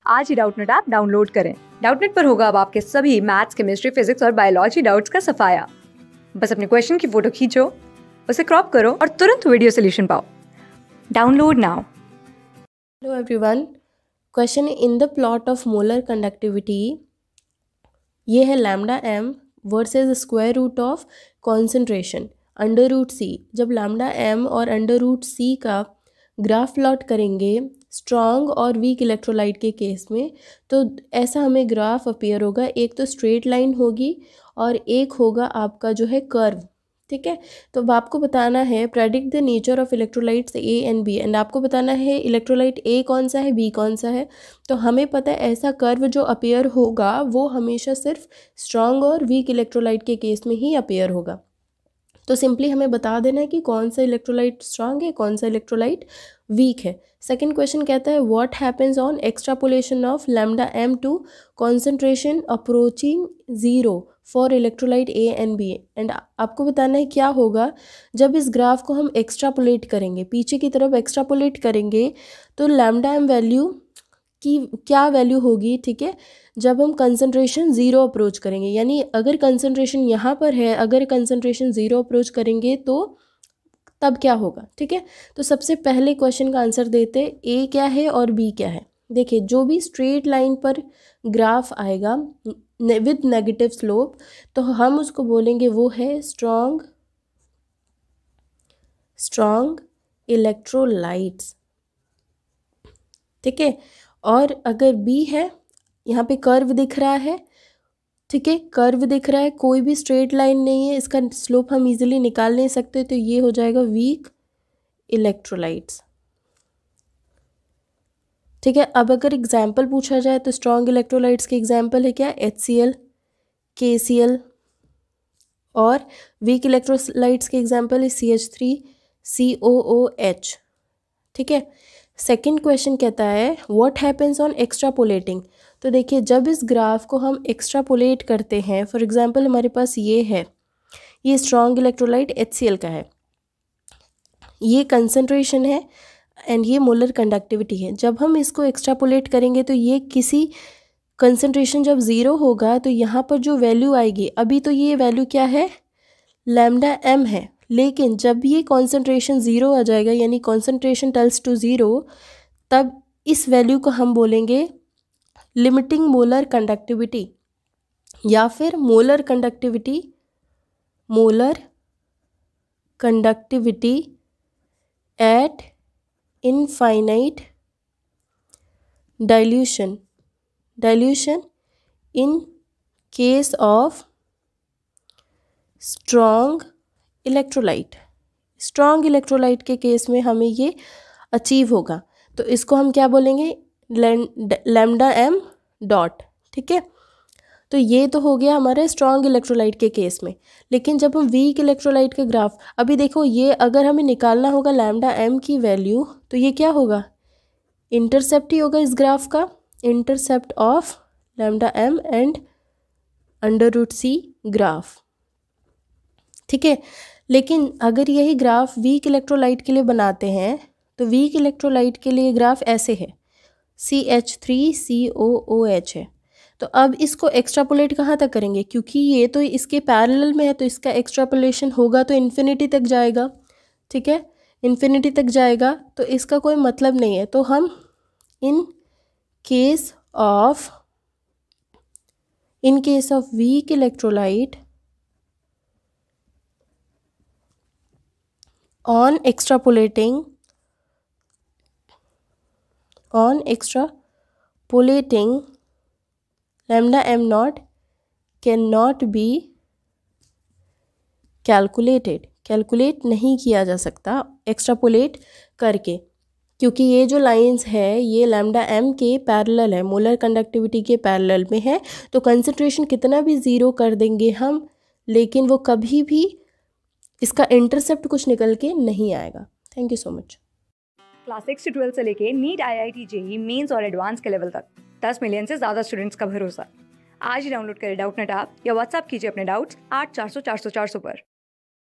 आज ही Doubtnut app download करें। Doubtnut पर होगा अब आपके सभी मैथ्स, केमिस्ट्री, फिजिक्स और बायोलॉजी डाउट्स का सफाया। बस अपने क्वेश्चन की फोटो खींचो, उसे क्रॉप करो और तुरंत वीडियो सोल्यूशन पाओ। Download now. Hello everyone. Question in the plot of molar conductivity. ये है lambda m versus square root of concentration under root C. जब लैम्डा m और अंडर रूट सी का ग्राफ प्लॉट करेंगे स्ट्रॉन्ग और weak electrolyte के case में, तो ऐसा हमें ग्राफ अपीयर होगा। एक तो स्ट्रेट लाइन होगी और एक होगा आपका जो है कर्व। ठीक है, तो अब आपको बताना है predict the nature of electrolytes A and B, and आपको बताना है इलेक्ट्रोलाइट ए कौन सा है, बी कौन सा है। तो हमें पता है ऐसा कर्व जो अपीयर होगा वो हमेशा सिर्फ स्ट्रॉन्ग और वीक इलेक्ट्रोलाइट के केस में ही अपीयर होगा। तो सिंपली हमें बता देना है कि कौन सा इलेक्ट्रोलाइट स्ट्रांग है, कौन सा इलेक्ट्रोलाइट वीक है। सेकंड क्वेश्चन कहता है what happens on extrapolation of lambda m to concentration approaching zero for electrolyte A and B, and आपको बताना है क्या होगा जब इस ग्राफ को हम एक्स्ट्रापोलेट करेंगे, पीछे की तरफ एक्स्ट्रापोलेट करेंगे तो लैम्डा m वैल्यू की क्या वैल्यू होगी। ठीक है, जब हम कंसंट्रेशन ज़ीरो अप्रोच करेंगे, यानी अगर कंसंट्रेशन यहाँ पर है, अगर कंसंट्रेशन ज़ीरो अप्रोच करेंगे तो तब क्या होगा। ठीक है, तो सबसे पहले क्वेश्चन का आंसर देते ए क्या है और बी क्या है। देखिए, जो भी स्ट्रेट लाइन पर ग्राफ आएगा विद नेगेटिव स्लोप तो हम उसको बोलेंगे वो है स्ट्रॉन्ग इलेक्ट्रोलाइट्स। ठीक है, और अगर बी है, यहाँ पे कर्व दिख रहा है। ठीक है, कर्व दिख रहा है, कोई भी स्ट्रेट लाइन नहीं है, इसका स्लोप हम इजीली निकाल नहीं सकते, तो ये हो जाएगा वीक इलेक्ट्रोलाइट्स। ठीक है, अब अगर एग्जाम्पल पूछा जाए तो स्ट्रॉन्ग इलेक्ट्रोलाइट्स के एग्जाम्पल है क्या, HCl, KCl, और वीक इलेक्ट्रोलाइट्स के एग्जाम्पल है CH3, COOH। ठीक है, सेकेंड क्वेश्चन कहता है व्हाट हैपेंस ऑन एक्स्ट्रापोलेटिंग। तो देखिए, जब इस ग्राफ को हम एक्स्ट्रापोलेट करते हैं, फॉर एग्जांपल हमारे पास ये है, ये स्ट्रॉन्ग इलेक्ट्रोलाइट HCl का है, ये कंसंट्रेशन है एंड ये मोलर कंडक्टिविटी है। जब हम इसको एक्स्ट्रापोलेट करेंगे तो ये किसी कंसंट्रेशन जब ज़ीरो होगा तो यहाँ पर जो वैल्यू आएगी, अभी तो ये वैल्यू क्या है, लैम्डा m है, लेकिन जब ये कॉन्सेंट्रेशन ज़ीरो आ जाएगा, यानी कॉन्सेंट्रेशन टेल्स टू ज़ीरो, तब इस वैल्यू को हम बोलेंगे लिमिटिंग मोलर कंडक्टिविटी या फिर molar conductivity eight infinite dilution in case of strong electrolyte के केस में हमें ये अचीव होगा। तो इसको हम क्या बोलेंगे, लैम्डा m डॉट। ठीक है, तो ये तो हो गया हमारे स्ट्रॉन्ग इलेक्ट्रोलाइट के केस में। लेकिन जब हम वीक इलेक्ट्रोलाइट का ग्राफ, अभी देखो ये अगर हमें निकालना होगा लैम्डा m की वैल्यू, तो ये क्या होगा, इंटरसेप्ट ही होगा इस ग्राफ का, intercept of lambda m and under root C graph. ठीक है, लेकिन अगर यही ग्राफ वीक इलेक्ट्रोलाइट के लिए बनाते हैं तो वीक इलेक्ट्रोलाइट के लिए ग्राफ ऐसे है, CH3COOH है। तो अब इसको एक्स्ट्रापोलेट कहाँ तक करेंगे, क्योंकि ये तो इसके पैरेलल में है, तो इसका एक्स्ट्रापोलेशन होगा तो इन्फिनिटी तक जाएगा। ठीक है, इन्फिनिटी तक जाएगा तो इसका कोई मतलब नहीं है। तो हम in case of weak electrolyte on extrapolating lambda m naught cannot be calculate नहीं किया जा सकता एक्स्ट्रापोलेट करके, क्योंकि ये जो लाइंस है ये लैम्डा m के पैरेलल है, मोलर कंडक्टिविटी के पैरेलल में है। तो कंसंट्रेशन कितना भी ज़ीरो कर देंगे हम, लेकिन वो कभी भी इसका इंटरसेप्ट कुछ निकल के नहीं आएगा। Thank you so much. Class 6 से 12 से लेके नीट, IIT, JEE मेंस और एडवांस के लेवल तक 10 मिलियन से ज़्यादा स्टूडेंट्स का भरोसा। आज ही डाउनलोड करें डाउटनेट ऐप या व्हाट्सएप कीजिए अपने डाउट्स 8400 400 400 पर।